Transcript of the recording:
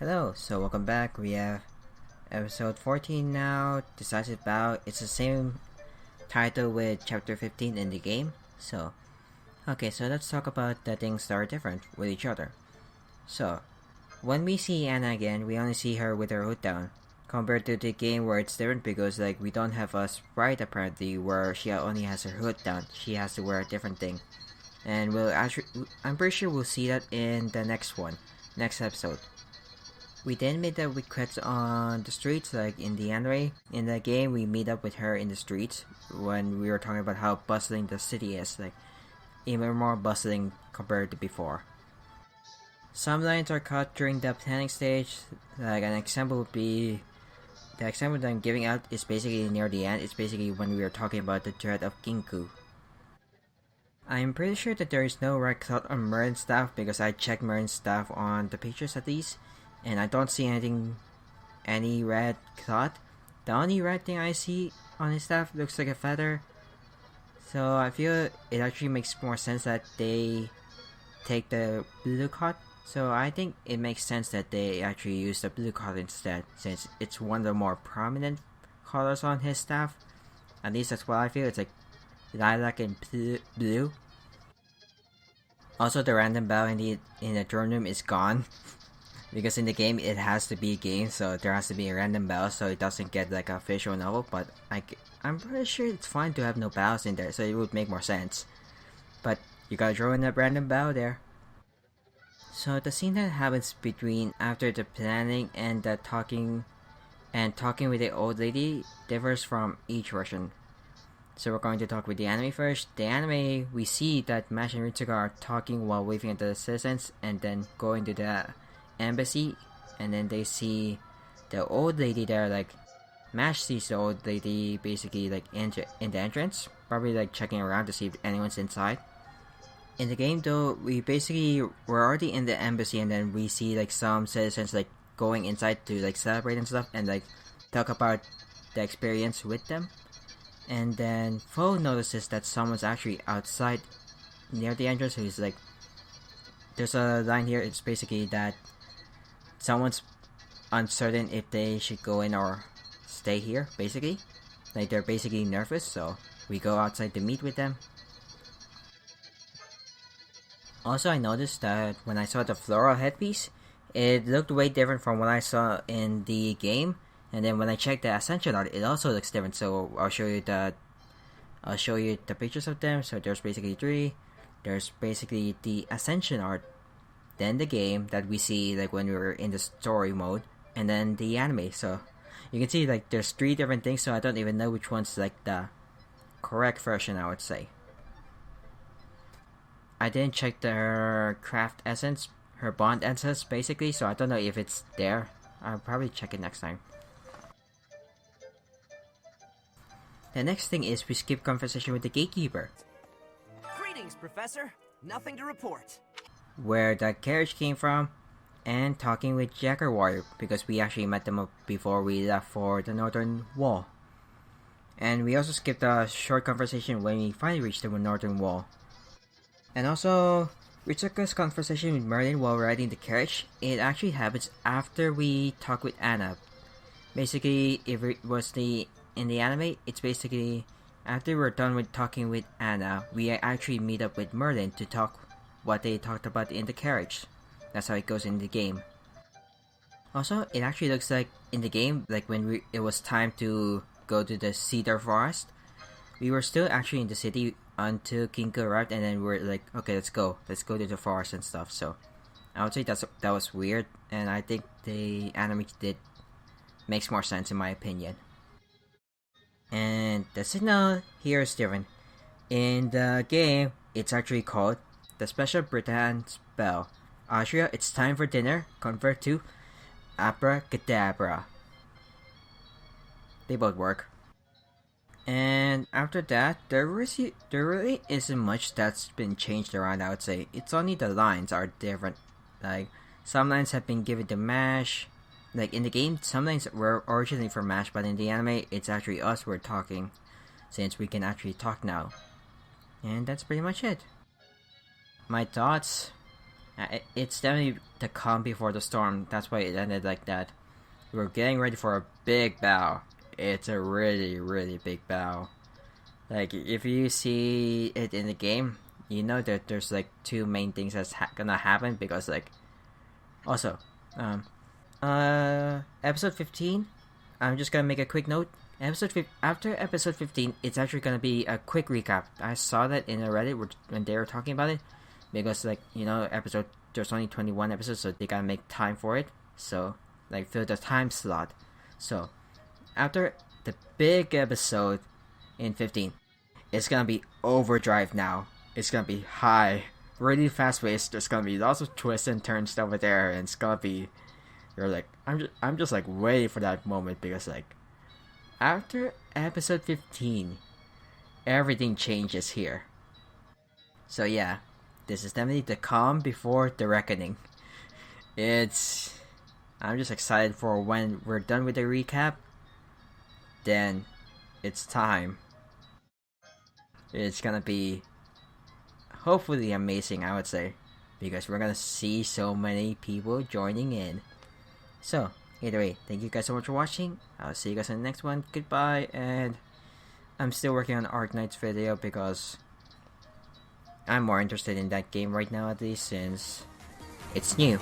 Hello, so welcome back. We have episode 14 now, Decisive Bout. It's the same title with chapter 15 in the game. So let's talk about the things that are different with each other. So, when we see Anna again, we only see her with her hood down. Compared to the game where it's different because we don't have a sprite apparently where she only has her hood down. She has to wear a different thing. And I'm pretty sure we'll see that in the next episode. We then meet up with Quetz on the streets, like in the anime. In the game, we meet up with her in the streets when we were talking about how bustling the city is, like even more bustling compared to before. Some lines are cut during the planning stage. Like an example would be the example that I'm giving out is basically near the end. It's basically when we are talking about the threat of Ginku. I'm pretty sure that there is no red cloth on Merlin's staff because I checked Merlin's staff on the pictures at least. And I don't see any red cloth. The only red thing I see on his staff looks like a feather. So I feel it actually makes more sense that they take the blue cloth. So I think it makes sense that they actually use the blue cloth instead, since it's one of the more prominent colors on his staff. At least that's what I feel. It's like lilac and blue. Also, the random bell in the throne room is gone. Because in the game, it has to be a game, so there has to be a random bell, so it doesn't get like a visual novel. But I'm pretty sure it's fine to have no bells in there, so it would make more sense. But you gotta throw in a random bell there. So the scene that happens between after the planning and the talking with the old lady differs from each version. So we're going to talk with the anime first. The anime, we see that Mash and Ritsuka are talking while waving at the citizens, and then going to the embassy, and then they see the old lady there. Like Mash sees the old lady basically like in the entrance, probably like checking around to see if anyone's inside. In the game though, we're already in the embassy, and then we see like some citizens like going inside to like celebrate and stuff and like talk about the experience with them. And then Fo notices that someone's actually outside near the entrance who's like, there's a line here, it's basically that someone's uncertain if they should go in or stay here, basically. Like, they're basically nervous, so we go outside to meet with them. Also, I noticed that when I saw the floral headpiece, it looked way different from what I saw in the game. And then when I checked the Ascension art, it also looks different, so I'll show you the pictures of them. So there's basically three. There's basically the Ascension art, then the game that we see like when we were in the story mode, and then the anime. So you can see like there's three different things, so I don't even know which one's like the correct version, I would say. I didn't check her craft essence, her bond essence basically, so I don't know if it's there. I'll probably check it next time. The next thing is we skip conversation with the gatekeeper. Greetings, Professor. Nothing to report. Where the carriage came from, and talking with Jacker Warrior, because we actually met them up before we left for the Northern Wall. And we also skipped a short conversation when we finally reached the Northern Wall. And also, Ritsuka's conversation with Merlin while riding the carriage, it actually happens after we talk with Anna. Basically, if it was in the anime, it's basically after we're done with talking with Anna, we actually meet up with Merlin to talk what they talked about in the carriage. That's how it goes in the game. Also, it actually looks like in the game, like when it was time to go to the cedar forest, we were still actually in the city until Kinko arrived, and then we're like, okay, let's go to the forest and stuff. So I would say that was weird, and I think the anime makes more sense in my opinion. And the signal here is different. In the game, it's actually called the Special Britain Spell. Austria, it's time for dinner. Convert to Abracadabra. They both work. And after that, there really isn't much that's been changed around, I would say. It's only the lines are different. Like, some lines have been given to Mash. Like, in the game, some lines were originally for Mash, but in the anime, it's actually us we're talking, since we can actually talk now. And that's pretty much it. My thoughts? It's definitely the calm before the storm. That's why it ended like that. We're getting ready for a big bow. It's a really, really big bow. Like, if you see it in the game, you know that there's like two main things that's gonna happen because, like, also, episode 15, I'm just gonna make a quick note. After episode 15, it's actually gonna be a quick recap. I saw that in a Reddit when they were talking about it, because, like, you know, there's only 21 episodes, so they gotta make time for it. So, like, fill the time slot. So, after the big episode in 15, it's gonna be overdrive now. It's gonna be high, really fast paced. There's gonna be lots of twists and turns over there, and it's gonna be, you're like, I'm just like waiting for that moment, because, like, after episode 15, everything changes here. So yeah, this is definitely the calm before the reckoning. I'm just excited for when we're done with the recap. Then it's time. It's gonna be hopefully amazing, I would say, because we're gonna see so many people joining in. So, either way, thank you guys so much for watching. I'll see you guys in the next one. Goodbye, and I'm still working on Arknight's video because I'm more interested in that game right now, at least, since it's new.